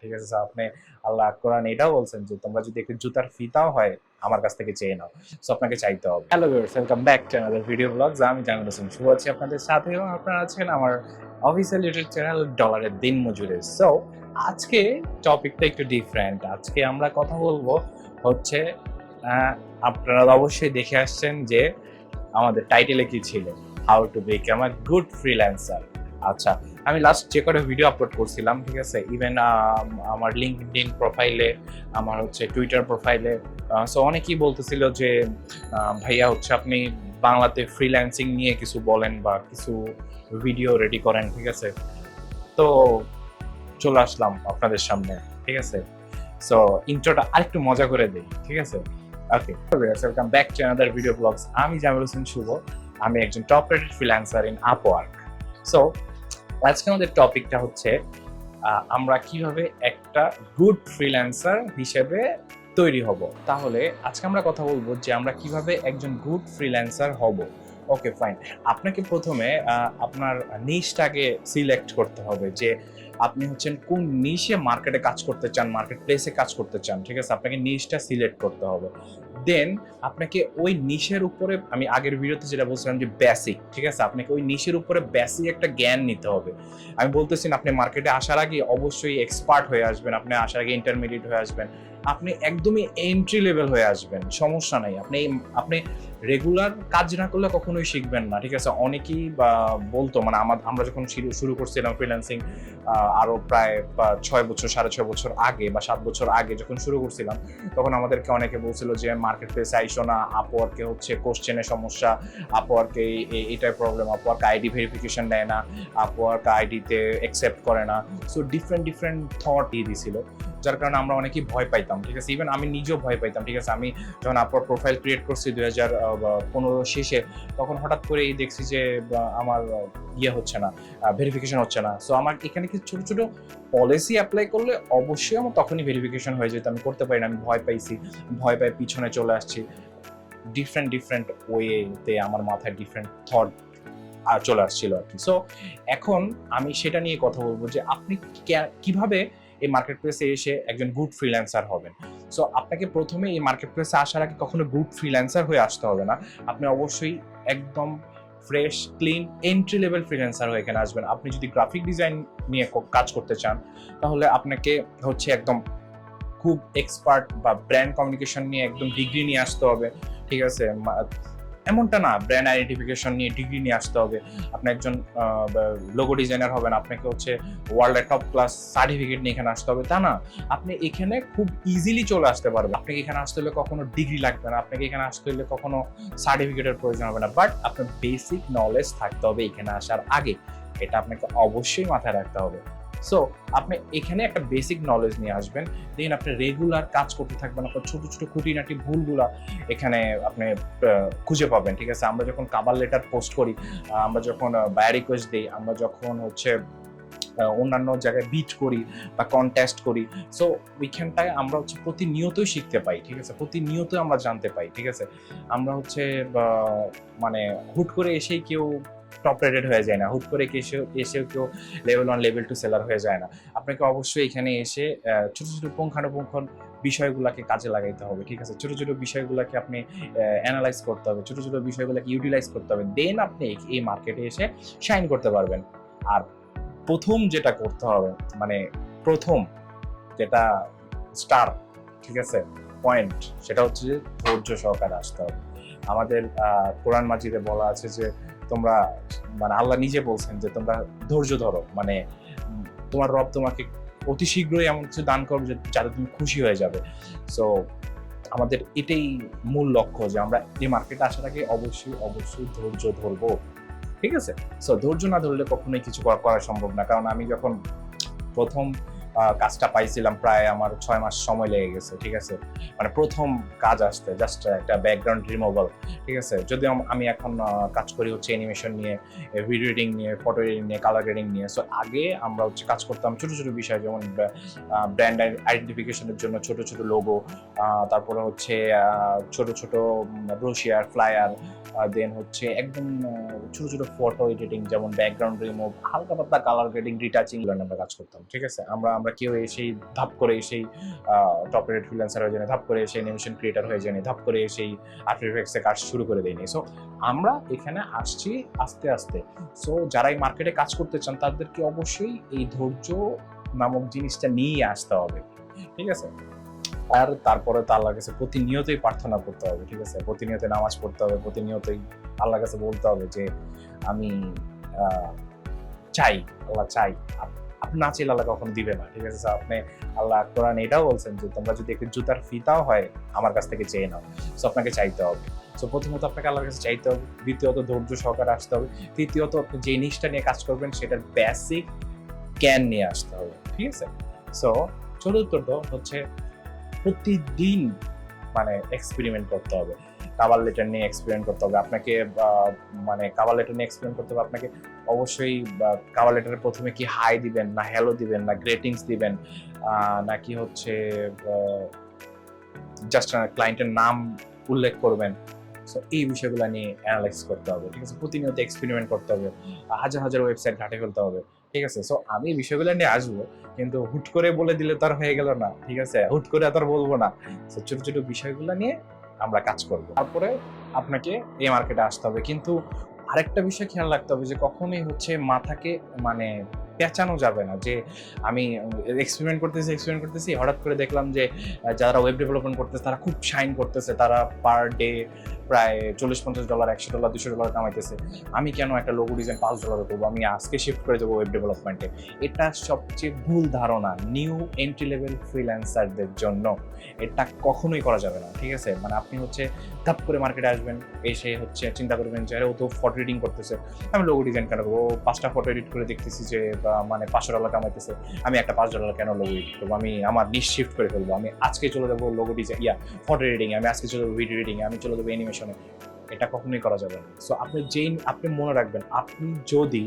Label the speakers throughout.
Speaker 1: ঠিক আছে? সো আপনি আল্লাহ কোরআন এটাও বলছেন যে তোমরা যদি একটু জুতার ফিতাও হয় আমার কাছ থেকে চেয়ে নাও। সো আপনাকে চাইতে হবে। Hello viewers, welcome back to another video blogs. আমি জামিল হোসেন শুভ আছি আপনাদের সাথে এবং আপনারা আছেন আমার অফিসিয়াল ইউটিউব চ্যানেল ডলারের দিন মজুরে। সো আজকে টপিকটা একটু ডিফারেন্ট। আজকে আমরা কথা বলবো হচ্ছে আপনারা অবশ্যই দেখে আসছেন যে আমাদের টাইটেলে কি ছিল, how to become a good freelancer. আচ্ছা, আমি লাস্ট যে কটা ভিডিও আপলোড করছিলাম, ঠিক আছে, ইভেন আমার লিঙ্কডইন প্রোফাইলে, আমার হচ্ছে টুইটার প্রোফাইলে, সো অনেকেই বলতেছিল যে ভাইয়া হচ্ছে আপনি বাংলাতে ফ্রিল্যান্সিং নিয়ে কিছু বলেন বা কিছু ভিডিও রেডি করেন, ঠিক আছে। তো চলে আসলাম আপনাদের সামনে, ঠিক আছে। সো ইন্ট্রোটা আরেকটু মজা করে দেই, ঠিক আছে। Okay, welcome back to another video blogs. আমি জামিল হোসেন শুভ, আমি একজন top rated freelancer in Upwork. So আজকে আমাদের টপিকটা হচ্ছে আমরা কিভাবে একটা গুড ফ্রিল্যান্সার হিসেবে তৈরি হব। তাহলে আজকে আমরা কথা বলবো যে আমরা কিভাবে একজন গুড ফ্রিল্যান্সার হব। ওকে ফাইন, আপনাকে প্রথমে আপনার নিশটাকে সিলেক্ট করতে হবে যে আপনি হচ্ছেন কোন নিশে মার্কেটে কাজ করতে চান, মার্কেট প্লেসে কাজ করতে চান, ঠিক আছে। আপনাকে নিশটা সিলেক্ট করতে হবে। দেন আপনাকে ওই নিশের উপরে, আমি আগের ভিডিওতে যেটা বলছিলাম যে বেসিক, ঠিক আছে, আপনাকে ওই নিশের উপরে বেসিক একটা জ্ঞান নিতে হবে। আমি বলতেছি না আপনি মার্কেটে আসার আগে অবশ্যই এক্সপার্ট হয়ে আসবেন, আপনি আসার আগে ইন্টারমিডিয়েট হয়ে আসবেন, আপনি একদমই এন্ট্রি লেভেল হয়ে আসবেন, সমস্যা নাই। আপনি রেগুলার কাজ না করলে কখনোই শিখবেন না, ঠিক আছে। অনেকেই বলতো, মানে আমরা যখন শুরু করছিলাম ফ্রিল্যান্সিং আরো প্রায় 6 বছর 6.5 বছর আগে বা 7 বছর আগে যখন শুরু করছিলাম, তখন আমাদেরকে অনেকে বলছিল যে মার্কেট প্লেসে আইসো না, আপওয়ার্কে হচ্ছে কোশ্চেনের সমস্যা, আপওয়ার্কে এটাই প্রবলেম, আপওয়ার্ক আইডি ভেরিফিকেশন দেয় না, আপওয়ার্ক আইডিতে অ্যাকসেপ্ট করে না। সো ডিফারেন্ট থট দিয়ে দিছিল, যার কারণে আমরা অনেকেই ভয় পাইতাম, ঠিক আছে। ইভেন আমি নিজেও ভয় পাইতাম, ঠিক আছে। আমি যখন আপওয়ার্ক প্রোফাইল ক্রিয়েট করছি 2015 শেষে, তখন হঠাৎ করেই দেখছি যে আমার ইয়ে হচ্ছে না, ভেরিফিকেশন হচ্ছে না। সো আমার এখানে কিছু ছোট ছোট পলিসি অ্যাপ্লাই করলে অবশ্যই আমার তখনই ভেরিফিকেশন হয়ে যেত। আমি করতে পারি না, আমি ভয় পাইছি, ভয় পাই পিছনে চলে আসছি। ডিফারেন্ট ওয়েতে আমার মাথায় ডিফারেন্ট থট চলে আসছিল আর কি। সো এখন আমি সেটা নিয়ে কথা বলবো যে আপনি কিভাবে এই মার্কেট প্লেসে এসে একজন গুড ফ্রিল্যান্সার হবেন। সো আপনাকে প্রথমে এই মার্কেট প্লেসে আসার আগে কখনো গুড ফ্রিল্যান্সার হয়ে আসতে হবে না। আপনি অবশ্যই একদম fresh clean entry level freelancer হয়ে এখানে আসবেন। আপনি যদি গ্রাফিক ডিজাইন নিয়ে কাজ করতে চান, তাহলে আপনাকে হচ্ছে একদম খুব এক্সপার্ট বা ব্র্যান্ড কমিউনিকেশন নিয়ে একদম ডিগ্রি নিয়ে আসতে হবে, ঠিক আছে। এমনটা না ব্র্যান্ড আইডেন্টিফিকেশন নিয়ে ডিগ্রি নিয়ে আসতে হবে। আপনি একজন লোগো ডিজাইনার হবেন, আপনাকে হচ্ছে ওয়ার্ল্ডের টপ ক্লাস সার্টিফিকেট নিয়ে এখানে আসতে হবে, তা না। আপনি এখানে খুব ইজিলি চলে আসতে পারবেন। আপনাকে এখানে আসতে হলে কখনো ডিগ্রি লাগবে না, আপনাকে এখানে আসতে হলে কখনো সার্টিফিকেটের প্রয়োজন হবে না। বাট আপনার বেসিক নলেজ থাকতে হবে এখানে আসার আগে, এটা আপনাকে অবশ্যই মাথায় রাখতে হবে। সো আপনি এখানে একটা বেসিক নলেজ নিয়ে আসবেন, দেন আপনি রেগুলার কাজ করতে থাকবেন। আপনার ছোট ছোট খুঁটিনাটি ভুলগুলা এখানে আপনি খুঁজে পাবেন, ঠিক আছে। আমরা যখন কভার লেটার পোস্ট করি, আমরা যখন বায়ার রিকোয়েস্ট দিই, আমরা যখন হচ্ছে অন্যান্য জায়গায় বিট করি বা কন্টেস্ট করি, সো ওইখানটায় আমরা হচ্ছে প্রতিনিয়তই শিখতে পাই, ঠিক আছে। প্রতিনিয়ত আমরা জানতে পাই, ঠিক আছে। আমরা হচ্ছে মানে হুট করে এসেই কেউ টপ রেটেড হয়ে যায় না, হুট করে এসেও কেউ লেভেল 1 লেভেল 2 সেলার হয়ে যায় না। আপনাকে অবশ্যই এখানে এসে ছোট ছোট পুঙ্খানুপুঙ্খ বিষয়গুলোকে কাজে লাগাইতে হবে, ঠিক আছে। ছোট ছোট বিষয়গুলোকে আপনি অ্যানালাইজ করতে হবে, ছোট ছোট বিষয়গুলোকে ইউটিলাইজ করতে হবে, দেন আপনি এই মার্কেটে এসে শাইন করতে পারবেন। আর প্রথম যেটা করতে হবে, মানে প্রথম যেটা স্টার, ঠিক আছে, পয়েন্ট, সেটা হচ্ছে যে ধৈর্য সহকারে আসতে হবে। আমাদের কোরআন মাজিদে বলা আছে যে তোমরা, মানে আল্লাহ নিজে বলছেন যে তোমরা ধৈর্য ধরো, মানে তোমার রব তোমাকে অতি শীঘ্রই এমন কিছু দান করবে যাতে তুমি খুশি হয়ে যাবে। সো আমাদের এটাই মূল লক্ষ্য যে আমরা এই মার্কেটে আসার আগে অবশ্যই ধৈর্য ধরবো, ঠিক আছে। সো ধৈর্য না ধরলে কখনোই কিছু করা সম্ভব না। কারণ আমি যখন প্রথম কাজটা পাইছিলাম, প্রায় আমার 6 মাস সময় লেগে গেছে, ঠিক আছে। মানে প্রথম কাজ আসতে, জাস্ট একটা ব্যাকগ্রাউন্ড রিমুভাল, ঠিক আছে। যদিও আমি এখন কাজ করি হচ্ছে অ্যানিমেশন নিয়ে, ভিডিও এডিটিং নিয়ে, ফটো এডিটিং নিয়ে, কালার গ্রেডিং নিয়ে। সো আগে আমরা হচ্ছে কাজ করতাম ছোট ছোট বিষয়, যেমন ব্র্যান্ড আইডেন্টিফিকেশনের জন্য ছোট ছোট লোগো, তারপরে হচ্ছে ছোট ছোট ব্রোশিয়ার, ফ্লায়ার, দেন হচ্ছে একদম ছোট ছোট ফটো এডিটিং, যেমন ব্যাকগ্রাউন্ড রিমুভ, হালকা পাতলা কালার গ্রেডিং, রিটাচিং আমরা কাজ করতাম, ঠিক আছে। আমরা আমরা কেউ এসেই ধাপ করে এসেই টপ রেট ফ্রিল্যান্সার হয়ে যায়নি, ধাপ করে এসে অ্যানিমেশন ক্রিয়েটার হয়ে যায়নি, ধাপ করে এসেই আফটার ইফেক্টসে কাজ শুরু করে দেয়নি। সো আমরা এখানে আসছি আস্তে আস্তে। সো যারা এই মার্কেটে কাজ করতে চান তাদেরকে অবশ্যই এই ধৈর্য নামক জিনিসটা নিয়ে আসতে হবে, ঠিক আছে? আর তারপরে তো আল্লাহর কাছে প্রতিনিয়তই প্রার্থনা করতে হবে, ঠিক আছে? প্রতিনিয়ত নামাজ পড়তে হবে, প্রতিনিয়তই আল্লাহর কাছে বলতে হবে যে আমি চাই, আল্লাহ চাই। আপনি না চাইলে আল্লাহ কখনো দিবে না, ঠিক আছে? আপনি আল্লাহ কোরআন এটাও বলছেন যে তোমরা যদি একটু জুতার ফিতাও হয় আমার কাছ থেকে চেয়ে নাও। সো আপনাকে চাইতে হবে। সো প্রথমত আপনাকে আল্লাহর কাছে চাইতে হবে, দ্বিতীয়ত ধৈর্য সহকারে আসতে হবে, তৃতীয়ত আপনি যে জিনিসটা নিয়ে কাজ করবেন সেটার বেসিক জ্ঞান নিয়ে আসতে হবে, ঠিক আছে? সো চতুর্থত হচ্ছে প্রতিদিন মানে এক্সপেরিমেন্ট করতে হবে। কাভার লেটার নিয়ে এক্সপেরিমেন্ট করতে হবে আপনাকে, মানে কাভার লেটার নিয়ে এক্সপেরিমেন্ট করতে হবে আপনাকে। অবশ্যই কাভার লেটারে প্রথমে কি হাই দিবেন, না হ্যালো দিবেন, না গ্রেটিংস দিবেন, নাকি হচ্ছে জাস্ট ক্লায়েন্টের নাম উল্লেখ করবেন। সো এই বিষয়গুলো নিয়ে অ্যানালাইজ করতে হবে, ঠিক আছে? প্রতিনিয়ত এক্সপেরিমেন্ট করতে হবে, হাজার হাজার ওয়েবসাইট ঘাটে ফেলতে হবে, ঠিক আছে? সো আমি এই বিষয়গুলো নিয়ে আসবো, কিন্তু হুট করে বলে দিলে তো আর হয়ে গেল না, ঠিক আছে? হুট করে তো আর বলবো না। সো ছোট ছোট বিষয়গুলো নিয়ে আমরা কাজ করব। তারপরে আপনাকে এই মার্কেটে আসতে হবে, কিন্তু আরেকটা বিষয় খেয়াল রাখতে হবে যে কখনোই হচ্ছে মাথাকে মানে পেঁচানো যাবে না যে আমি এক্সপেরিমেন্ট করতেছি, হঠাৎ করে দেখলাম যে যারা ওয়েব ডেভেলপমেন্ট করতেছে তারা খুব শাইন করতেছে, তারা পার ডে প্রায় $40-50, $100, $200 কামাইতেছে। আমি কেন একটা লোগো ডিজাইন $5 করবো, আমি আজকে শিফট করে দেবো ওয়েব ডেভেলপমেন্টে। এটা সবচেয়ে ভুল ধারণা নিউ এন্ট্রি লেভেল ফ্রিল্যান্সারদের জন্য। এটা কখনোই করা যাবে না, ঠিক আছে? মানে আপনি হচ্ছে ধাপ করে মার্কেটে আসবেন, এসে হচ্ছে চিন্তা করবেন যে ও তো ফটো এডিটিং করতেছে, আমি লোগো ডিজাইন কেন করবো? 5টা ফটো এডিট করে দেখতেছি যে মানে $500 কামাইতেছে, আমি একটা $5 কেন লোগো এডিট করবো? আমি আমার নিশ শিফট করে ফেলবো, আমি আজকে চলে যাবো লোগো ডিজাইন ফটো এডিটিং, আমি আজকে চলে যাবো ভিডিও এডিটিং, আমি চলে যাবো অ্যানিমেশনে। এটা কখনোই করা যাবে না। সো আপনি মনে রাখবেন, আপনি যদি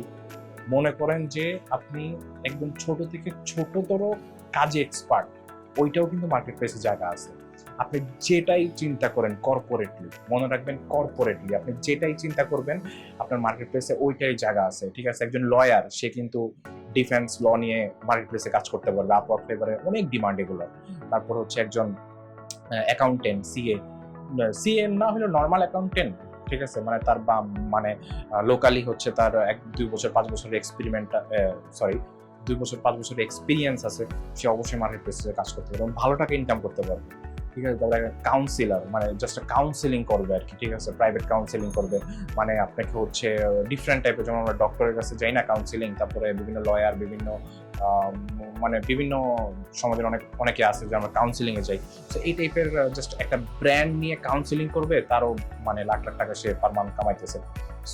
Speaker 1: মনে করেন যে আপনি একদম ছোট থেকে ছোটতর কাজে এক্সপার্ট, ওইটাও কিন্তু মার্কেট প্লেসে জায়গা আছে। আপনি যেটাই চিন্তা করেন কর্পোরেটলি, মনে রাখবেন কর্পোরেটলি আপনি যেটাই চিন্তা করবেন আপনার মার্কেট প্লেসে ওইটাই জায়গা আছে, ঠিক আছে? একজন লয়ার, সে কিন্তু ডিফেন্স ল নিয়ে মার্কেট প্লেসে কাজ করতে পারবে, আপওয়ার্ক ফেভারে অনেক ডিমান্ড এগুলো। তারপর হচ্ছে একজন অ্যাকাউন্টেন্ট, সিএ না হলে নর্মাল অ্যাকাউন্টেন্ট, ঠিক আছে? মানে তার বা মানে লোকালি হচ্ছে তার 1-2 বছর 5 বছরের এক্সপেরিমেন্ট, 2 বছর 5 বছরের এক্সপিরিয়েন্স আছে, সে অবশ্যই মার্কেট প্লেসে কাজ করতে পারবে এবং ভালো টাকা ইনকাম করতে পারবে, ঠিক আছে? তারপরে কাউন্সিলর, মানে জাস্ট কাউন্সিলিং করবে আর কি, ঠিক আছে? প্রাইভেট কাউন্সিলিং করবে, মানে আপনাকে হচ্ছে ডিফারেন্ট টাইপের, যেমন আমরা ডক্টরের কাছে যাই না কাউন্সিলিং, তারপরে বিভিন্ন লয়ার, বিভিন্ন মানে বিভিন্ন সমাজের অনেকে আছে যে আমরা কাউন্সিলিংয়ে যাই। তো এই টাইপের জাস্ট একটা ব্র্যান্ড নিয়ে কাউন্সিলিং করবে, তারও মানে লাখ লাখ টাকা সে পার মান্থ কামাইতেছে।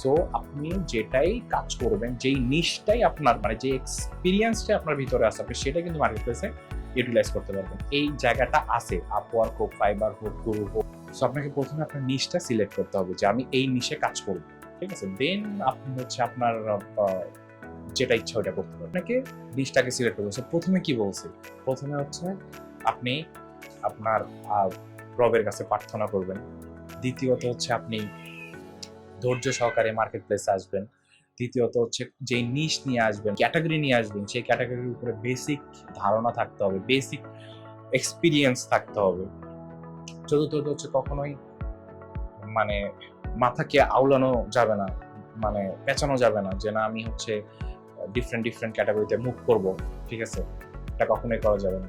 Speaker 1: সো আপনি যেটাই কাজ করবেন, যেই নিশটাই আপনার মানে যে এক্সপিরিয়েন্সটা আপনার ভিতরে আছে, আপনি সেটা কিন্তু মার্কেট প্লেসে ইউটিলাইজ করতে পারবেন। এই জায়গাটা আছে, আপওয়ার্ক হোক, ফাইবার হোক, গুরু হোক। সো আপনাকে প্রথমে আপনার নিশটা সিলেক্ট করতে হবে যে আমি এই নিশে কাজ করব, ঠিক আছে? দেন আপনি হচ্ছে আপনার যেটা ইচ্ছা ওটা করতে পারবেন। আপনাকে নিশটাকে সিলেক্ট করতে হবে। প্রথমে কি বলছি? প্রথমে হচ্ছে আপনি আপনার রবের কাছে প্রার্থনা করবেন। দ্বিতীয়ত হচ্ছে আপনি ধৈর্য সহকারে মার্কেট প্লেসে আসবেন। তৃতীয়ত হচ্ছে যেই নিশ নিয়ে আসবেন, ক্যাটাগরি নিয়ে আসবেন, সেই ক্যাটাগরির উপরে বেসিক ধারণা থাকতে হবে, বেসিক এক্সপিরিয়েন্স থাকতে হবে। চতুর্থত হচ্ছে কখনোই মানে মাথাকে আউলানো যাবে না, মানে পেঁচানো যাবে না যে না আমি হচ্ছে ডিফারেন্ট ক্যাটাগরিতে মুভ করব, ঠিক আছে? এটা কখনোই করা যাবে না।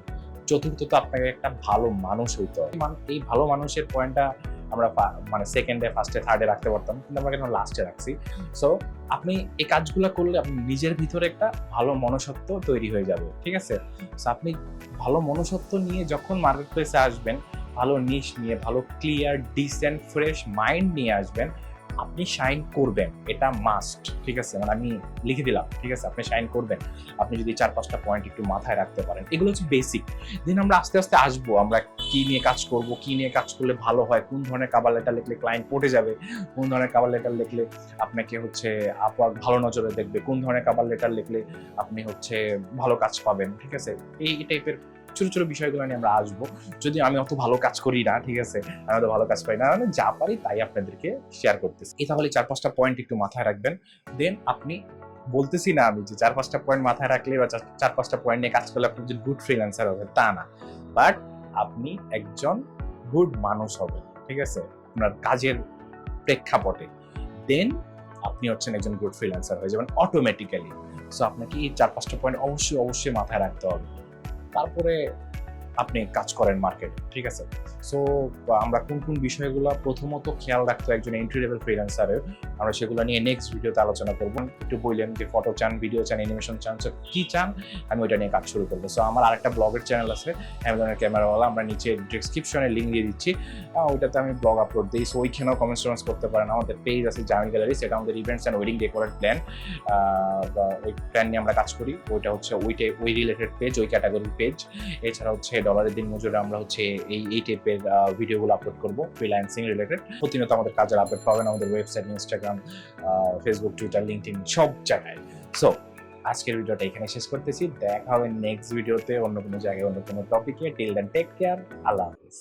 Speaker 1: চতুর্থত আপনাকে একটা ভালো মানুষ হইতে হবে। এই ভালো মানুষের পয়েন্টটা আমরা মানে সেকেন্ডে, ফার্স্টে, থার্ডে রাখতে পারতাম, কিন্তু আমরা কেন লাস্টে রাখছি? সো আপনি এই কাজগুলো করলে আপনি নিজের ভিতরে একটা ভালো মনুষ্যত্ব তৈরি হয়ে যাবে, ঠিক আছে? সো আপনি ভালো মনুষ্যত্ব নিয়ে যখন মার্কেট প্লেসে আসবেন, ভালো নিশ নিয়ে, ভালো ক্লিয়ার, ডিসেন্ট, ফ্রেশ মাইন্ড নিয়ে আসবেন, আপনি শাইন করবেন, এটা মাস্ট, ঠিক আছে? মানে আমি লিখে দিলাম, ঠিক আছে? আপনি শাইন করবেন আপনি যদি 4-5টা পয়েন্ট একটু মাথায় রাখতে পারেন। এগুলো হচ্ছে বেসিক। দেন আমরা আস্তে আস্তে আসবো, আমরা কি নিয়ে কাজ করব, কি নিয়ে কাজ করলে ভালো হয়, কোন ধরনের কভার লেটার লিখলে ক্লায়েন্ট পটে যাবে, কোন ধরনের কভার লেটার লিখলে আপনাকে হচ্ছে আপওয়ার্ক ভালো নজরে দেখবে, কোন ধরনের কভার লেটার লিখলে আপনি হচ্ছে ভালো কাজ পাবেন, ঠিক আছে? এই টাইপের ছোট ছোট বিষয়গুলো নিয়ে আমরা আসবো। যদি আমি অত ভালো কাজ করি না, ঠিক আছে? আমি অত ভালো কাজ পাই না, আমি যা পারি তাই আপনাদেরকে শেয়ার করতেছি। এই তাহলে 4-5টা পয়েন্ট একটু মাথায় রাখবেন। দেন আপনি বলতেছি না আমি যে 4-5টা পয়েন্ট মাথায় রাখলে বা 4-5টা পয়েন্ট নিয়ে কাজ করলে আপনি একজন গুড ফ্রিল্যান্সার হবে, তা না। বাট আপনি একজন গুড মানুষ হবেন, ঠিক আছে? আপনার কাজের প্রেক্ষাপটে। দেন আপনি হচ্ছেন একজন গুড ফ্রিল্যান্সার হয়ে যাবেন অটোমেটিক্যালি। সো আপনাকে এই 4-5টা পয়েন্ট অবশ্যই মাথায় রাখতে হবে। তারপরে আপনি কাজ করেন মার্কেটে, ঠিক আছে? সো আমরা কোন বিষয়গুলো প্রথমত খেয়াল রাখতে একজন এন্ট্রি লেভেল ফ্রিল্যান্সারের, আমরা সেগুলো নিয়ে নেক্সট ভিডিওতে আলোচনা করব। একটু বললেন যে ফটো চান, ভিডিও চান, অ্যানিমেশন চান, সো কি চান আমি ওইটা নিয়ে কাজ শুরু করব। সো আমার আরেকটা ব্লগের চ্যানেল আছে অ্যামাজনের ক্যামেরাওয়ালা, আমরা নিচে ডেসক্রিপশনে লিঙ্ক দিয়ে দিচ্ছি। ওইটাতে আমি ব্লগ আপলোড দিই, সো ওইখানেও কমেন্টস করতে পারেন। আমাদের পেজ আছে জামিল গ্যালারিজ, সেটা আমাদের events and wedding decorate plan, ওই প্ল্যান নিয়ে আমরা কাজ করি। ওইটা হচ্ছে ওই রিলেটেড পেজ, ওই ক্যাটাগরির পেজ। এছাড়া হচ্ছে ডলারের দিন মজুরে আমরা হচ্ছে এই টাইপের ভিডিওগুলো আপলোড করব ফ্রিল্যান্সিং রিলেটেড। প্রতিনিয়ত আমাদের কাজের আপডেট পাবেন আমাদের website, Instagram, Facebook, Twitter, LinkedIn সব জায়গায়। সো আজকের ভিডিওটা এখানে শেষ করতেছি। দেখা হবে নেক্সট ভিডিওতে অন্য কোনো জায়গায় অন্য কোনো টপিকে। টিল দেন টেক কেয়ার, আল্লাহ হাফিজ।